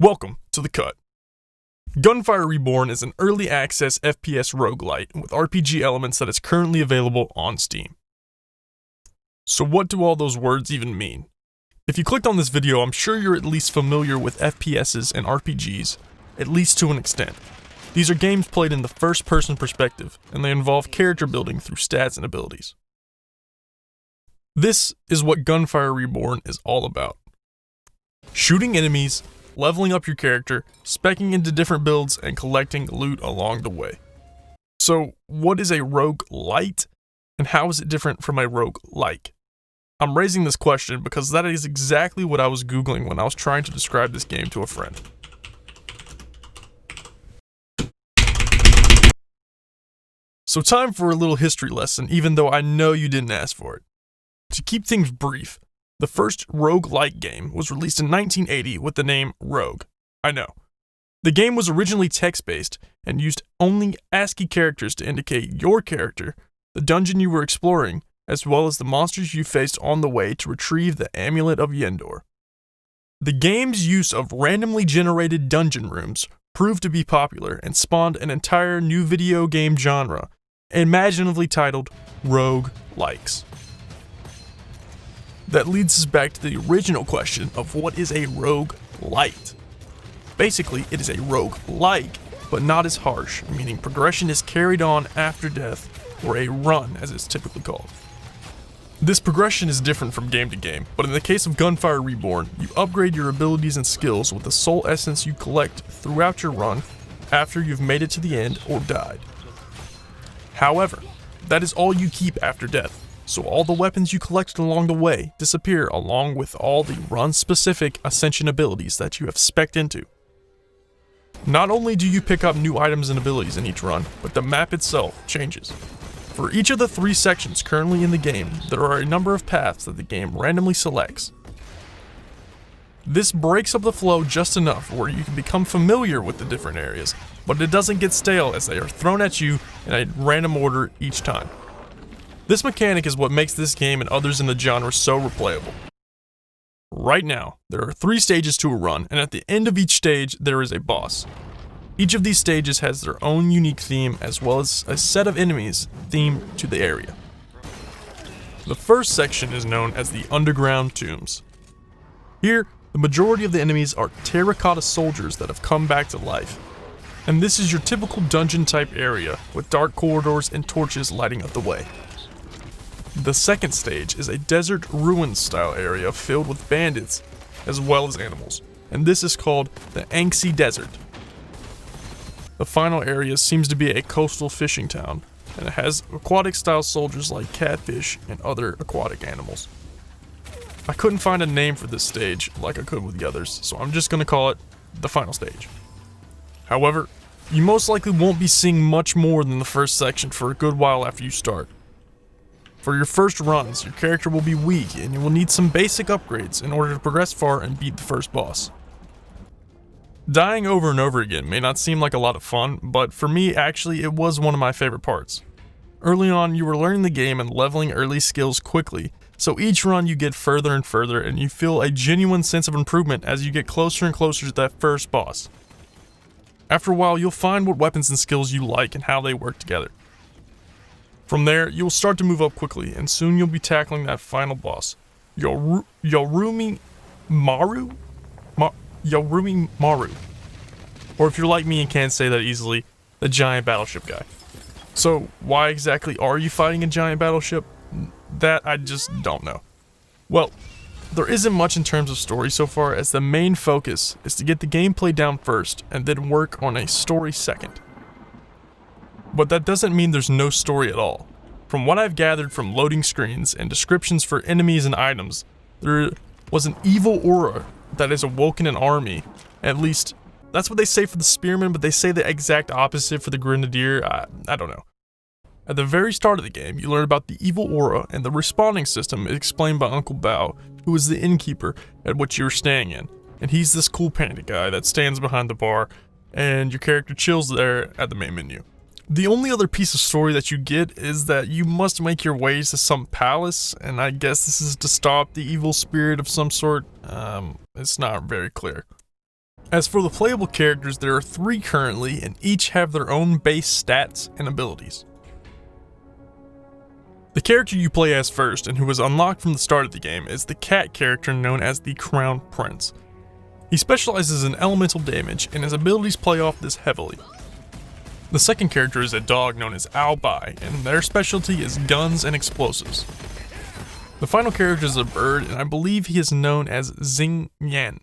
Welcome to The Cut. Gunfire Reborn is an early access FPS Roguelite with RPG elements that is currently available on Steam. So what do all those words even mean? If you clicked on this video, I'm sure you're at least familiar with FPSs and RPGs, at least to an extent. These are games played in the first-person perspective, and they involve character building through stats and abilities. This is what Gunfire Reborn is all about. Shooting enemies, leveling up your character, speccing into different builds, and collecting loot along the way. So, what is a roguelite, and how is it different from a roguelike? I'm raising this question because that is exactly what I was googling when I was trying to describe this game to a friend. So time for a little history lesson, even though I know you didn't ask for it. To keep things brief, the first roguelike game was released in 1980 with the name Rogue. I know. The game was originally text-based and used only ASCII characters to indicate your character, the dungeon you were exploring, as well as the monsters you faced on the way to retrieve the Amulet of Yendor. The game's use of randomly generated dungeon rooms proved to be popular and spawned an entire new video game genre, imaginatively titled roguelikes. That leads us back to the original question of what is a roguelite. Basically, it is a roguelike, but not as harsh, meaning progression is carried on after death, or a run as it's typically called. This progression is different from game to game, but in the case of Gunfire Reborn, you upgrade your abilities and skills with the soul essence you collect throughout your run after you've made it to the end or died. However, that is all you keep after death. So all the weapons you collected along the way disappear along with all the run-specific ascension abilities that you have specced into. Not only do you pick up new items and abilities in each run, but the map itself changes. For each of the 3 sections currently in the game, there are a number of paths that the game randomly selects. This breaks up the flow just enough where you can become familiar with the different areas, but it doesn't get stale as they are thrown at you in a random order each time. This mechanic is what makes this game and others in the genre so replayable. Right now, there are 3 stages to a run, and at the end of each stage, there is a boss. Each of these stages has their own unique theme, as well as a set of enemies themed to the area. The first section is known as the Underground Tombs. Here, the majority of the enemies are terracotta soldiers that have come back to life. And this is your typical dungeon-type area, with dark corridors and torches lighting up the way. The second stage is a desert ruins-style area filled with bandits, as well as animals, and this is called the Angsey Desert. The final area seems to be a coastal fishing town, and it has aquatic-style soldiers like catfish and other aquatic animals. I couldn't find a name for this stage like I could with the others, so I'm just going to call it the final stage. However, you most likely won't be seeing much more than the first section for a good while after you start. For your first runs, your character will be weak and you will need some basic upgrades in order to progress far and beat the first boss. Dying over and over again may not seem like a lot of fun, but for me actually it was one of my favorite parts. Early on, you were learning the game and leveling early skills quickly, so each run you get further and further and you feel a genuine sense of improvement as you get closer and closer to that first boss. After a while, you'll find what weapons and skills you like and how they work together. From there, you'll start to move up quickly, and soon you'll be tackling that final boss, Yorumi Maru? Yorumi Maru. Or if you're like me and can't say that easily, the giant battleship guy. So, why exactly are you fighting a giant battleship? That I just don't know. Well, there isn't much in terms of story so far, as the main focus is to get the gameplay down first, and then work on a story second. But that doesn't mean there's no story at all. From what I've gathered from loading screens and descriptions for enemies and items, there was an evil aura that has awoken an army. At least, that's what they say for the spearmen, but they say the exact opposite for the grenadier. I don't know. At the very start of the game, you learn about the evil aura, and the respawning system is explained by Uncle Bao, who is the innkeeper at what you're staying in. And he's this cool panda guy that stands behind the bar, and your character chills there at the main menu. The only other piece of story that you get is that you must make your ways to some palace, and I guess this is to stop the evil spirit of some sort. It's not very clear. As for the playable characters, there are 3 currently, and each have their own base stats and abilities. The character you play as first, and who was unlocked from the start of the game, is the cat character known as the Crown Prince. He specializes in elemental damage, and his abilities play off this heavily. The second character is a dog known as Owlbai, and their specialty is guns and explosives. The final character is a bird, and I believe he is known as Xing Yan.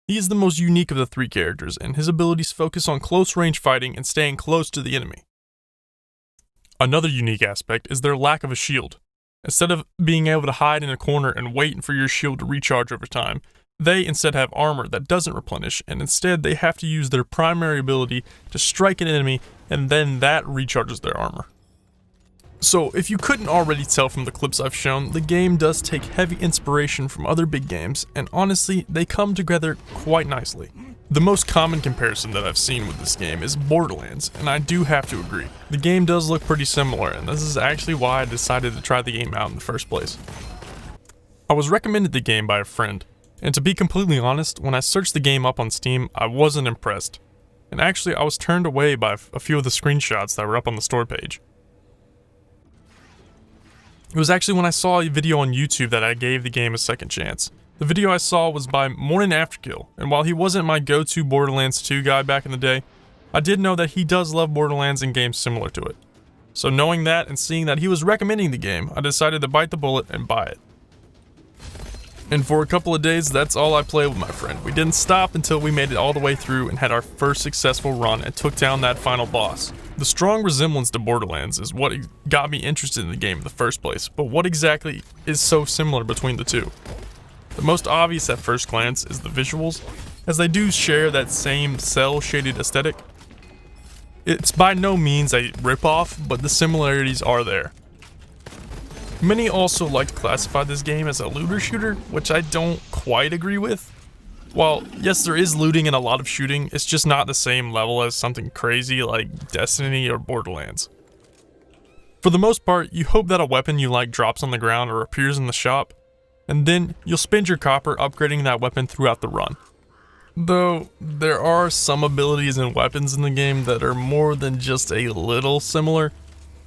He is the most unique of the 3 characters, and his abilities focus on close range fighting and staying close to the enemy. Another unique aspect is their lack of a shield. Instead of being able to hide in a corner and waiting for your shield to recharge over time, they instead have armor that doesn't replenish, and instead they have to use their primary ability to strike an enemy, and then that recharges their armor. So, if you couldn't already tell from the clips I've shown, the game does take heavy inspiration from other big games, and honestly, they come together quite nicely. The most common comparison that I've seen with this game is Borderlands, and I do have to agree. The game does look pretty similar, and this is actually why I decided to try the game out in the first place. I was recommended the game by a friend, and to be completely honest, when I searched the game up on Steam, I wasn't impressed. And actually, I was turned away by a few of the screenshots that were up on the store page. It was actually when I saw a video on YouTube that I gave the game a second chance. The video I saw was by Morning Afterkill, and while he wasn't my go-to Borderlands 2 guy back in the day, I did know that he does love Borderlands and games similar to it. So knowing that and seeing that he was recommending the game, I decided to bite the bullet and buy it. And for a couple of days, that's all I played with my friend. We didn't stop until we made it all the way through and had our first successful run and took down that final boss. The strong resemblance to Borderlands is what got me interested in the game in the first place, but what exactly is so similar between the two? The most obvious at first glance is the visuals, as they do share that same cel-shaded aesthetic. It's by no means a ripoff, but the similarities are there. Many also like to classify this game as a looter shooter, which I don't quite agree with. While, yes, there is looting and a lot of shooting, it's just not the same level as something crazy like Destiny or Borderlands. For the most part, you hope that a weapon you like drops on the ground or appears in the shop, and then you'll spend your copper upgrading that weapon throughout the run. Though, there are some abilities and weapons in the game that are more than just a little similar.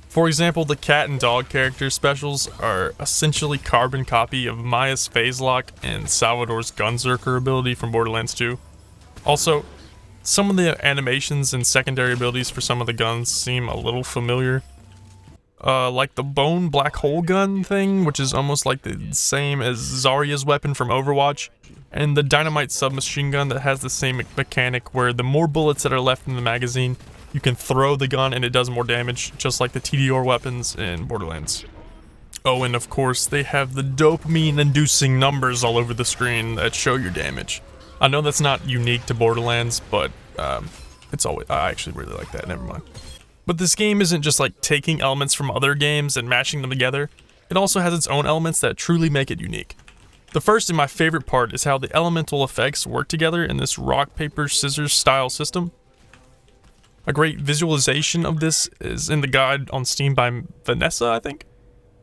For example, the cat and dog character specials are essentially carbon copy of Maya's phase lock and Salvador's Gunzerker ability from Borderlands 2. Also, some of the animations and secondary abilities for some of the guns seem a little familiar. Like the bone black hole gun thing, which is almost like the same as Zarya's weapon from Overwatch, and the dynamite submachine gun that has the same mechanic where the more bullets that are left in the magazine, you can throw the gun and it does more damage, just like the TDR weapons in Borderlands. Oh, and of course, they have the dopamine-inducing numbers all over the screen that show your damage. I know that's not unique to Borderlands, but I actually really like that, never mind. But this game isn't just like taking elements from other games and mashing them together. It also has its own elements that truly make it unique. The first and my favorite part is how the elemental effects work together in this rock, paper, scissors style system. A great visualization of this is in the guide on Steam by Vanessa, I think.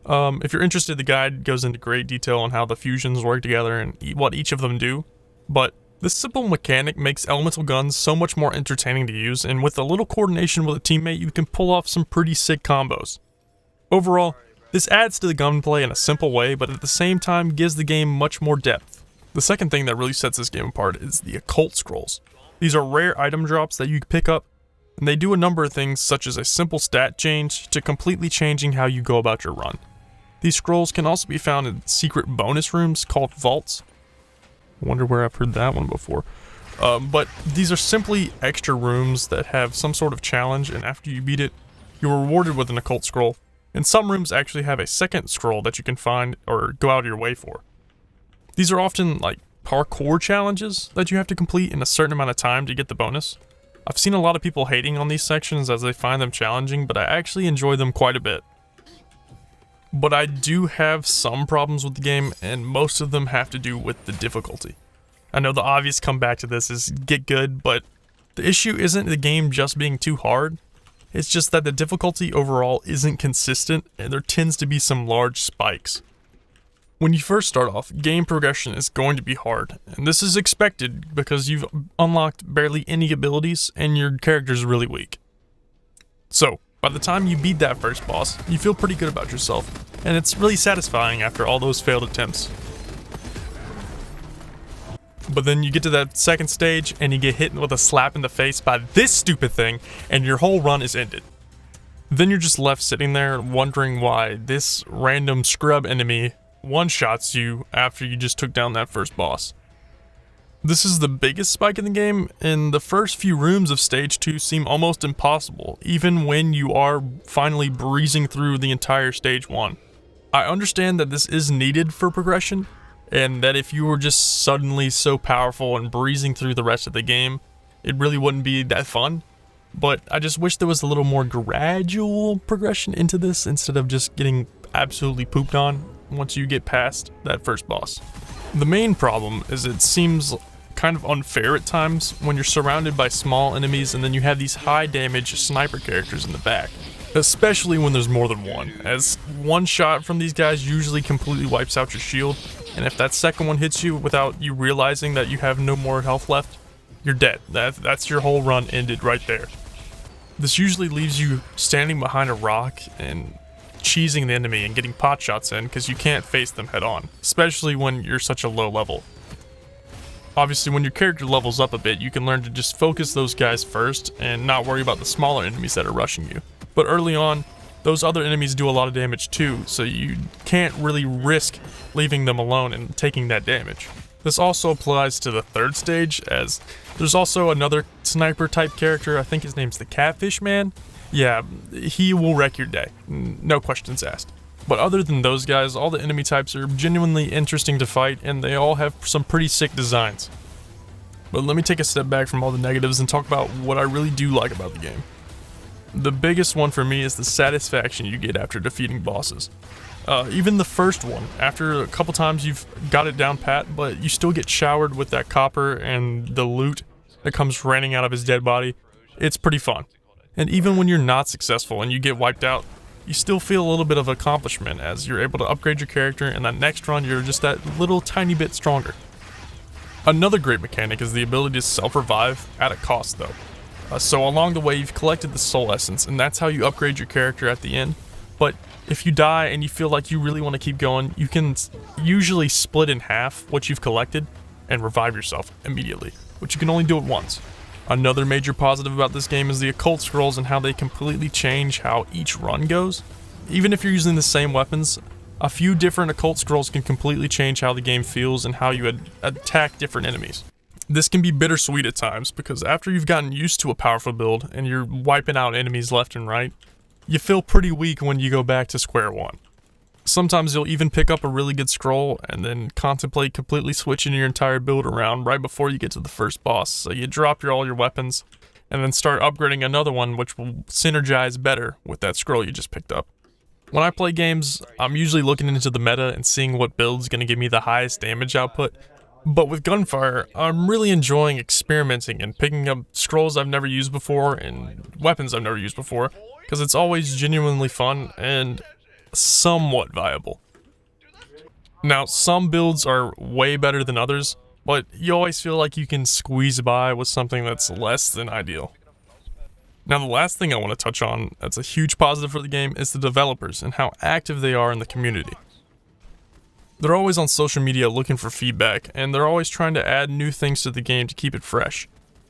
If you're interested, the guide goes into great detail on how the fusions work together and what each of them do. But this simple mechanic makes elemental guns so much more entertaining to use, and with a little coordination with a teammate, you can pull off some pretty sick combos. Overall, this adds to the gunplay in a simple way, but at the same time gives the game much more depth. The second thing that really sets this game apart is the Occult Scrolls. These are rare item drops that you can pick up, and they do a number of things such as a simple stat change to completely changing how you go about your run. These scrolls can also be found in secret bonus rooms called vaults. I wonder where I've heard that one before. But these are simply extra rooms that have some sort of challenge, and after you beat it, you're rewarded with an occult scroll. And some rooms actually have a second scroll that you can find or go out of your way for. These are often like parkour challenges that you have to complete in a certain amount of time to get the bonus. I've seen a lot of people hating on these sections as they find them challenging, but I actually enjoy them quite a bit. But I do have some problems with the game, and most of them have to do with the difficulty. I know the obvious comeback to this is get good, but the issue isn't the game just being too hard. It's just that the difficulty overall isn't consistent, and there tends to be some large spikes. When you first start off, game progression is going to be hard, and this is expected because you've unlocked barely any abilities and your character is really weak. So, by the time you beat that first boss, you feel pretty good about yourself, and it's really satisfying after all those failed attempts. But then you get to that second stage and you get hit with a slap in the face by this stupid thing, and your whole run is ended. Then you're just left sitting there wondering why this random scrub enemy one-shots you after you just took down that first boss. This is the biggest spike in the game, and the first few rooms of stage 2 seem almost impossible, even when you are finally breezing through the entire stage 1. I understand that this is needed for progression, and that if you were just suddenly so powerful and breezing through the rest of the game, it really wouldn't be that fun. But I just wish there was a little more gradual progression into this instead of just getting absolutely pooped on once you get past that first boss. The main problem is it seems kind of unfair at times when you're surrounded by small enemies and then you have these high damage sniper characters in the back. Especially when there's more than one, as one shot from these guys usually completely wipes out your shield, and if that second one hits you without you realizing that you have no more health left, you're dead. That's your whole run ended right there. This usually leaves you standing behind a rock and cheesing the enemy and getting pot shots in because you can't face them head on, especially when you're such a low level. Obviously, when your character levels up a bit, you can learn to just focus those guys first and not worry about the smaller enemies that are rushing you. But early on, those other enemies do a lot of damage too, so you can't really risk leaving them alone and taking that damage. This also applies to the third stage, as there's also another sniper type character. I think his name's the Catfish Man. Yeah, he will wreck your day, no questions asked. But other than those guys, all the enemy types are genuinely interesting to fight, and they all have some pretty sick designs. But let me take a step back from all the negatives and talk about what I really do like about the game. The biggest one for me is the satisfaction you get after defeating bosses. Even the first one, after a couple times you've got it down pat, but you still get showered with that copper and the loot that comes raining out of his dead body, it's pretty fun. And even when you're not successful and you get wiped out, you still feel a little bit of accomplishment as you're able to upgrade your character, and that next run you're just that little tiny bit stronger. Another great mechanic is the ability to self-revive at a cost though. So along the way you've collected the soul essence, and that's how you upgrade your character at the end. But if you die and you feel like you really want to keep going, you can usually split in half what you've collected and revive yourself immediately, but you can only do it once. Another major positive about this game is the Occult Scrolls and how they completely change how each run goes. Even if you're using the same weapons, a few different Occult Scrolls can completely change how the game feels and how you attack different enemies. This can be bittersweet at times, because after you've gotten used to a powerful build and you're wiping out enemies left and right, you feel pretty weak when you go back to square one. Sometimes you'll even pick up a really good scroll and then contemplate completely switching your entire build around right before you get to the first boss. So you drop all your weapons and then start upgrading another one which will synergize better with that scroll you just picked up. When I play games, I'm usually looking into the meta and seeing what build's going to give me the highest damage output. But with Gunfire, I'm really enjoying experimenting and picking up scrolls I've never used before and weapons I've never used before, because it's always genuinely fun and somewhat viable. Now, some builds are way better than others, but you always feel like you can squeeze by with something that's less than ideal. Now, the last thing I want to touch on that's a huge positive for the game is the developers and how active they are in the community. They're always on social media looking for feedback, and they're always trying to add new things to the game to keep it fresh.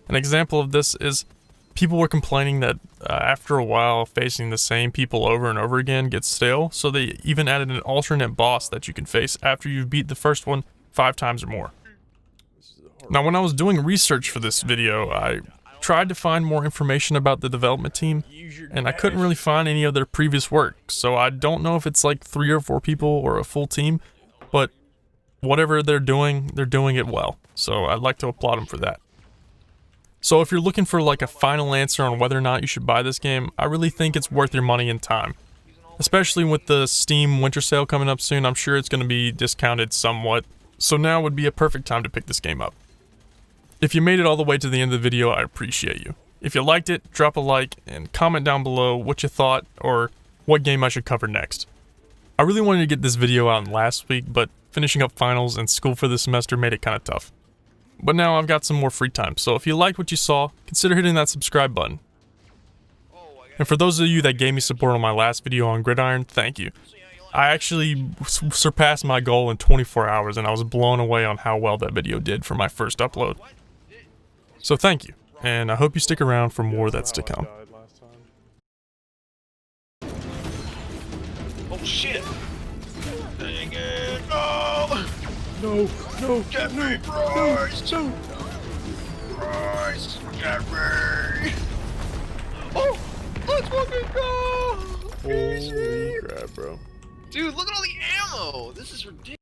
An example of this is people were complaining that after a while facing the same people over and over again gets stale, so they even added an alternate boss that you can face after you've beat the first one 5 times or more. Now, when I was doing research for this video, I tried to find more information about the development team, and I couldn't really find any of their previous work, so I don't know if it's like 3 or 4 people or a full team, but whatever they're doing it well, so I'd like to applaud them for that. So if you're looking for like a final answer on whether or not you should buy this game, I really think it's worth your money and time. Especially with the Steam winter sale coming up soon, I'm sure it's going to be discounted somewhat, so now would be a perfect time to pick this game up. If you made it all the way to the end of the video, I appreciate you. If you liked it, drop a like and comment down below what you thought or what game I should cover next. I really wanted to get this video out last week, but finishing up finals and school for this semester made it kind of tough. But now I've got some more free time, so if you liked what you saw, consider hitting that subscribe button. And for those of you that gave me support on my last video on Gridiron, thank you. I actually surpassed my goal in 24 hours and I was blown away on how well that video did for my first upload. So thank you, and I hope you stick around for more that's to come. Oh shit! Dang it! No! No! Get me, Bryce! No! Bryce! Get me! Oh! Let's fucking go! Holy crap, bro. Dude, look at all the ammo! This is ridiculous.